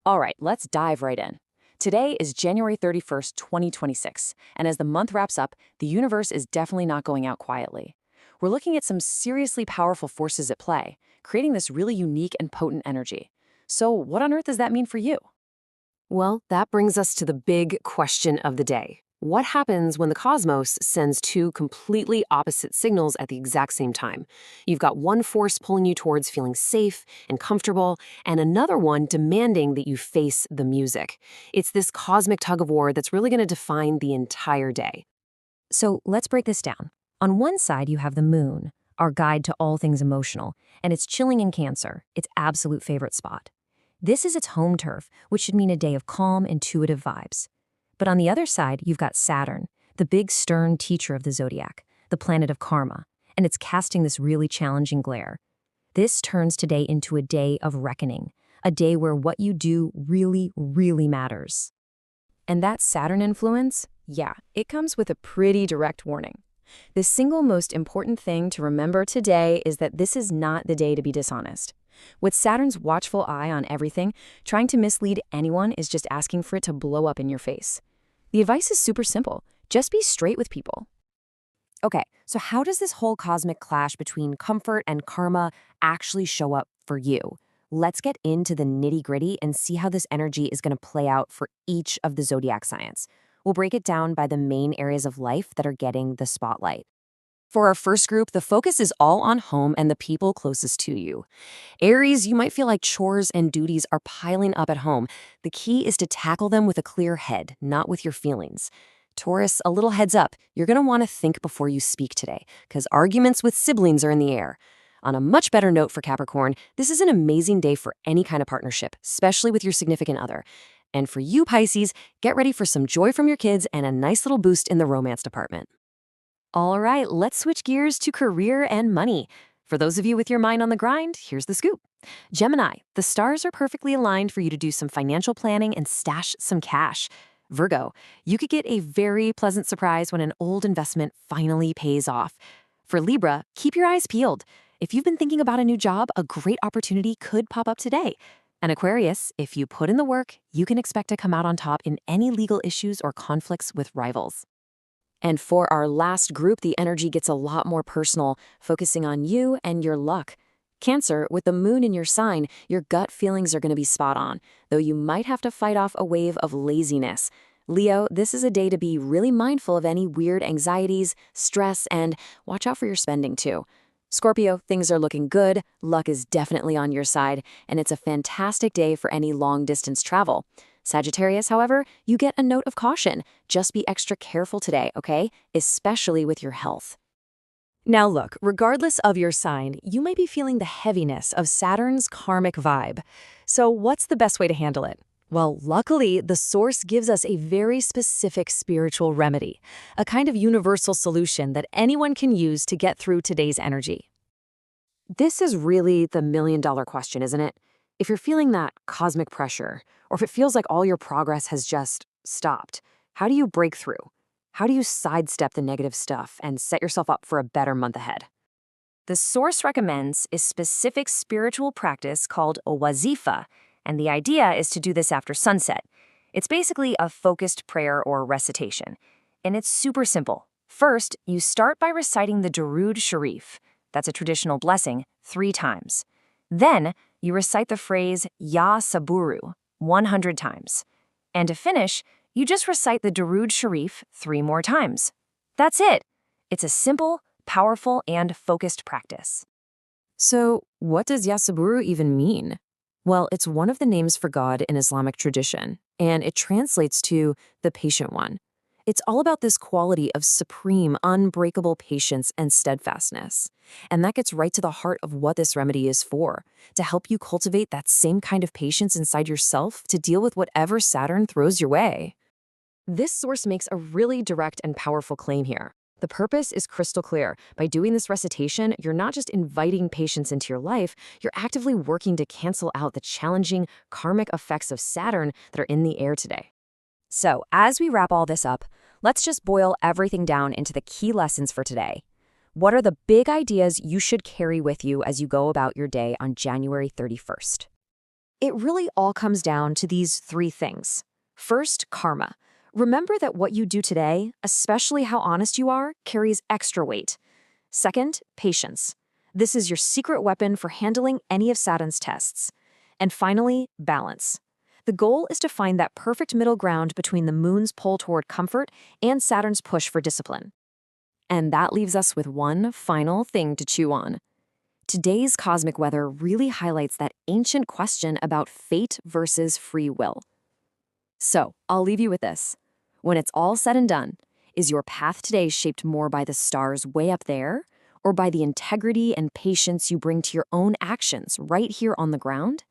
All right, let's dive right in. Today is January 31st, 2026, and as the month wraps up, the universe is definitely not going out quietly. We're looking at some seriously powerful forces at play, creating this really unique and potent energy. So, what on earth does that mean for you? Well, that brings us to the big question of the day. What happens when the cosmos sends two completely opposite signals at the exact same time? You've got one force pulling you towards feeling safe and comfortable, and another one demanding that you face the music. It's this cosmic tug of war that's really going to define the entire day. So let's break this down. On one side, you have the moon, our guide to all things emotional, and it's chilling in Cancer, its absolute favorite spot. This is its home turf, which should mean a day of calm, intuitive vibes. But on the other side, you've got Saturn, the big stern teacher of the zodiac, the planet of karma, and it's casting this really challenging glare. This turns today into a day of reckoning, a day where what you do really, really matters. And that Saturn influence, yeah, it comes with a pretty direct warning. The single most important thing to remember today is that this is not the day to be dishonest. With Saturn's watchful eye on everything, trying to mislead anyone is just asking for it to blow up in your face. The advice is super simple. Just be straight with people. Okay, so how does this whole cosmic clash between comfort and karma actually show up for you? Let's get into the nitty-gritty and see how this energy is going to play out for each of the zodiac signs. We'll break it down by the main areas of life that are getting the spotlight. For our first group, the focus is all on home and the people closest to you. Aries, you might feel like chores and duties are piling up at home. The key is to tackle them with a clear head, not with your feelings. Taurus, a little heads up, you're going to want to think before you speak today, because arguments with siblings are in the air. On a much better note for Capricorn, this is an amazing day for any kind of partnership, especially with your significant other. And for you, Pisces, get ready for some joy from your kids and a nice little boost in the romance department. All right, let's switch gears to career and money. For those of you with your mind on the grind, here's the scoop. Gemini, the stars are perfectly aligned for you to do some financial planning and stash some cash. Virgo, you could get a very pleasant surprise when an old investment finally pays off. For Libra, keep your eyes peeled. If you've been thinking about a new job, a great opportunity could pop up today. And Aquarius, if you put in the work, you can expect to come out on top in any legal issues or conflicts with rivals. And for our last group, the energy gets a lot more personal, focusing on you and your luck. Cancer, with the moon in your sign, your gut feelings are going to be spot on, though you might have to fight off a wave of laziness. Leo, this is a day to be really mindful of any weird anxieties, stress, and watch out for your spending too. Scorpio, things are looking good, luck is definitely on your side, and it's a fantastic day for any long-distance travel. Sagittarius, however, you get a note of caution. Just be extra careful today, okay? Especially with your health. Now look, regardless of your sign, you might be feeling the heaviness of Saturn's karmic vibe. So what's the best way to handle it? Well, luckily, the source gives us a very specific spiritual remedy, a kind of universal solution that anyone can use to get through today's energy. This is really the million-dollar question, isn't it? If you're feeling that cosmic pressure, or if it feels like all your progress has just stopped, how do you break through? How do you sidestep the negative stuff and set yourself up for a better month ahead? The source recommends a specific spiritual practice called a Wazifa, and the idea is to do this after sunset. It's basically a focused prayer or recitation, and it's super simple. First, you start by reciting the Durud Sharif, that's a traditional blessing, 3 times. Then, you recite the phrase Ya Sabooru 100 times. And to finish, you just recite the Durud Sharif 3 more times. That's it. It's a simple, powerful, and focused practice. So, what does Ya Sabooru even mean? Well, it's one of the names for God in Islamic tradition, and it translates to the patient one. It's all about this quality of supreme, unbreakable patience and steadfastness. And that gets right to the heart of what this remedy is for, to help you cultivate that same kind of patience inside yourself to deal with whatever Saturn throws your way. This source makes a really direct and powerful claim here. The purpose is crystal clear. By doing this recitation, you're not just inviting patience into your life, you're actively working to cancel out the challenging karmic effects of Saturn that are in the air today. So, as we wrap all this up, let's just boil everything down into the key lessons for today. What are the big ideas you should carry with you as you go about your day on January 31st? It really all comes down to these three things. First, karma. Remember that what you do today, especially how honest you are, carries extra weight. Second, patience. This is your secret weapon for handling any of Saturn's tests. And finally, balance. The goal is to find that perfect middle ground between the moon's pull toward comfort and Saturn's push for discipline. And that leaves us with one final thing to chew on. Today's cosmic weather really highlights that ancient question about fate versus free will. So, I'll leave you with this. When it's all said and done, is your path today shaped more by the stars way up there, or by the integrity and patience you bring to your own actions right here on the ground?